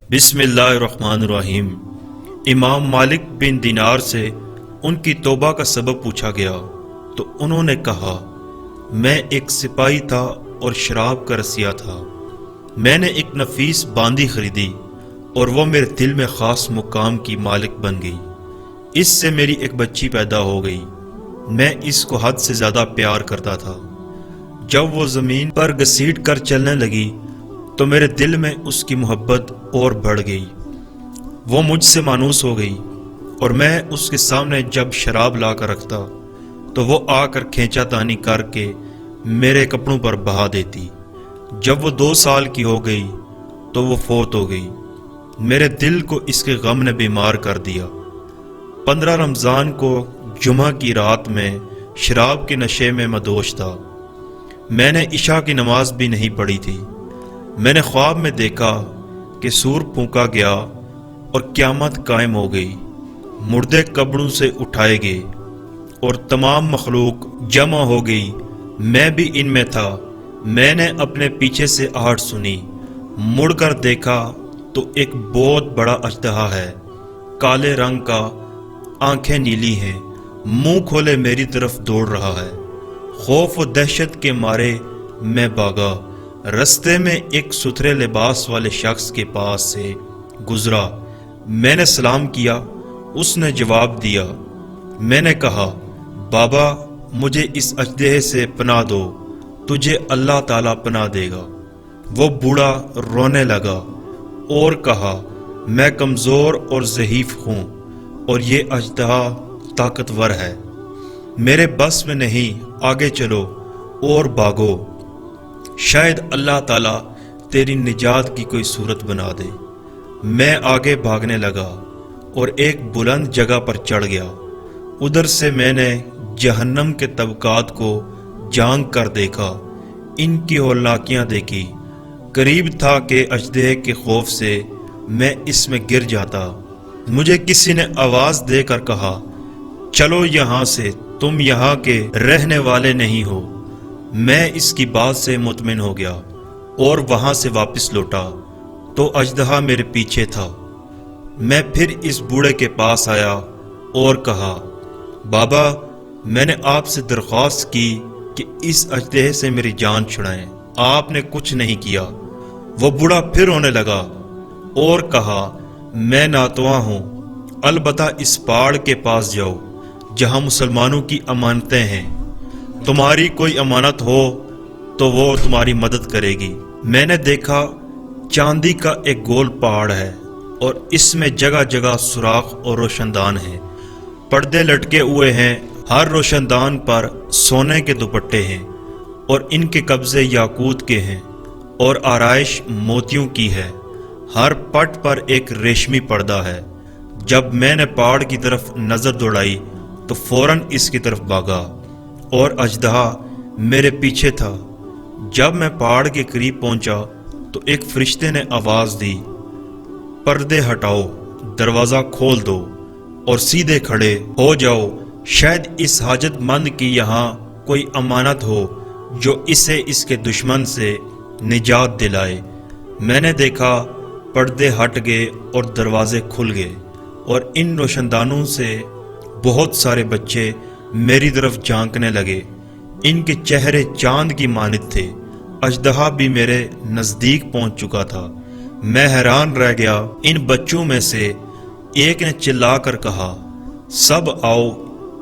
بسم اللہ الرحمن الرحیم۔ امام مالک بن دینار سے ان کی توبہ کا سبب پوچھا گیا تو انہوں نے کہا، میں ایک سپاہی تھا اور شراب کا رسیا تھا۔ میں نے ایک نفیس باندی خریدی اور وہ میرے دل میں خاص مقام کی مالک بن گئی۔ اس سے میری ایک بچی پیدا ہو گئی۔ میں اس کو حد سے زیادہ پیار کرتا تھا۔ جب وہ زمین پر گھسیٹ کر چلنے لگی تو میرے دل میں اس کی محبت اور بڑھ گئی۔ وہ مجھ سے مانوس ہو گئی اور میں اس کے سامنے جب شراب لا کر رکھتا تو وہ آ کر کھینچا تانی کر کے میرے کپڑوں پر بہا دیتی۔ جب وہ 2 سال کی ہو گئی تو وہ فوت ہو گئی۔ میرے دل کو اس کے غم نے بیمار کر دیا۔ 15 رمضان کو جمعہ کی رات میں شراب کے نشے میں مدوش تھا۔ میں نے عشاء کی نماز بھی نہیں پڑھی تھی۔ میں نے خواب میں دیکھا کہ سور پھونکا گیا اور قیامت قائم ہو گئی، مردے قبروں سے اٹھائے گئے اور تمام مخلوق جمع ہو گئی۔ میں بھی ان میں تھا۔ میں نے اپنے پیچھے سے آہٹ سنی، مڑ کر دیکھا تو ایک بہت بڑا اژدہا ہے، کالے رنگ کا، آنکھیں نیلی ہیں، منہ کھولے میری طرف دوڑ رہا ہے۔ خوف و دہشت کے مارے میں بھاگا۔ رستے میں ایک ستھرے لباس والے شخص کے پاس سے گزرا۔ میں نے سلام کیا۔ اس نے جواب دیا۔ میں نے کہا، بابا مجھے اس اژدہے سے پناہ دو، تجھے اللہ تعالیٰ پناہ دے گا۔ وہ بوڑھا رونے لگا اور کہا، میں کمزور اور ضعیف ہوں اور یہ اژدہا طاقتور ہے، میرے بس میں نہیں، آگے چلو اور بھاگو، شاید اللہ تعالیٰ تیری نجات کی کوئی صورت بنا دے۔ میں آگے بھاگنے لگا اور ایک بلند جگہ پر چڑھ گیا۔ ادھر سے میں نے جہنم کے طبقات کو جانگ کر دیکھا، ان کی ہولناکیاں دیکھی۔ قریب تھا کہ اژدہے کے خوف سے میں اس میں گر جاتا۔ مجھے کسی نے آواز دے کر کہا، چلو یہاں سے، تم یہاں کے رہنے والے نہیں ہو۔ میں اس کی بات سے مطمئن ہو گیا اور وہاں سے واپس لوٹا تو اژدہا میرے پیچھے تھا۔ میں پھر اس بوڑھے کے پاس آیا اور کہا، بابا میں نے آپ سے درخواست کی کہ اس اژدہے سے میری جان چھڑائیں، آپ نے کچھ نہیں کیا۔ وہ بوڑھا پھر رونے لگا اور کہا، میں ناتواں ہوں، البتہ اس پہاڑ کے پاس جاؤ جہاں مسلمانوں کی امانتیں ہیں، تمہاری کوئی امانت ہو تو وہ تمہاری مدد کرے گی۔ میں نے دیکھا چاندی کا ایک گول پہاڑ ہے اور اس میں جگہ جگہ سوراخ اور روشن دان ہیں، پردے لٹکے ہوئے ہیں، ہر روشن دان پر سونے کے دوپٹے ہیں اور ان کے قبضے یاقوت کے ہیں اور آرائش موتیوں کی ہے، ہر پٹ پر ایک ریشمی پردہ ہے۔ جب میں نے پہاڑ کی طرف نظر دوڑائی تو فوراً اس کی طرف بھاگا اور اژدہا میرے پیچھے تھا۔ جب میں پہاڑ کے قریب پہنچا تو ایک فرشتے نے آواز دی، پردے ہٹاؤ، دروازہ کھول دو اور سیدھے کھڑے ہو جاؤ، شاید اس حاجت مند کی یہاں کوئی امانت ہو جو اسے اس کے دشمن سے نجات دلائے۔ میں نے دیکھا پردے ہٹ گئے اور دروازے کھل گئے اور ان روشندانوں سے بہت سارے بچے میری طرف جھانکنے لگے۔ ان کے چہرے چاند کی مانند تھے۔ اژدہا بھی میرے نزدیک پہنچ چکا تھا۔ میں حیران رہ گیا۔ ان بچوں میں سے ایک نے چلا کر کہا، سب آؤ،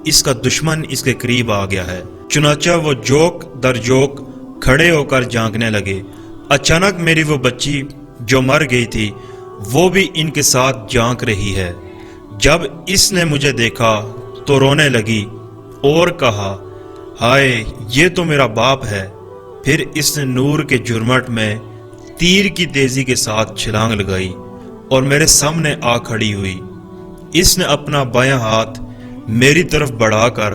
اس کا دشمن اس کے قریب آ گیا ہے۔ چنانچہ وہ جوک در جوک کھڑے ہو کر جھانکنے لگے۔ اچانک میری وہ بچی جو مر گئی تھی وہ بھی ان کے ساتھ جھانک رہی ہے۔ جب اس نے مجھے دیکھا تو رونے لگی اور کہا، ہائے یہ تو میرا باپ ہے۔ پھر اس نے نور کے جھرمٹ میں تیر کی تیزی کے ساتھ چھلانگ لگائی اور میرے سامنے آ کھڑی ہوئی۔ اس نے اپنا بایاں ہاتھ میری طرف بڑھا کر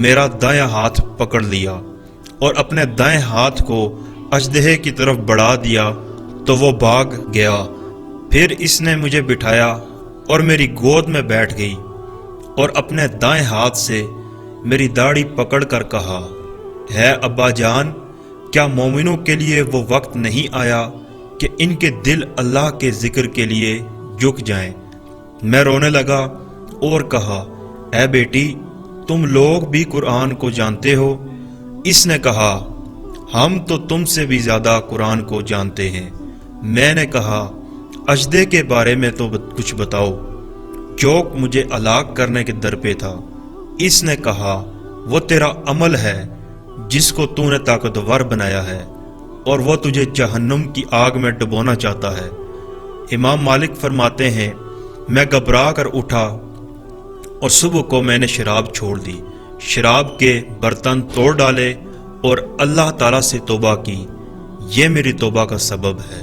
میرا دایاں ہاتھ پکڑ لیا اور اپنے دائیں ہاتھ کو اژدہے کی طرف بڑھا دیا تو وہ بھاگ گیا۔ پھر اس نے مجھے بٹھایا اور میری گود میں بیٹھ گئی اور اپنے دائیں ہاتھ سے میری داڑھی پکڑ کر کہا، ہے ابا جان، کیا مومنوں کے لیے وہ وقت نہیں آیا کہ ان کے دل اللہ کے ذکر کے لیے جھک جائیں۔ میں رونے لگا اور کہا، اے بیٹی، تم لوگ بھی قرآن کو جانتے ہو؟ اس نے کہا، ہم تو تم سے بھی زیادہ قرآن کو جانتے ہیں۔ میں نے کہا، اجدے کے بارے میں تو کچھ بتاؤ، جو مجھے ہلاک کرنے کے در پہ تھا۔ اس نے کہا، وہ تیرا عمل ہے جس کو تو نے طاقتور بنایا ہے، اور وہ تجھے جہنم کی آگ میں ڈبونا چاہتا ہے۔ امام مالک فرماتے ہیں، میں گھبرا کر اٹھا اور صبح کو میں نے شراب چھوڑ دی، شراب کے برتن توڑ ڈالے اور اللہ تعالیٰ سے توبہ کی۔ یہ میری توبہ کا سبب ہے۔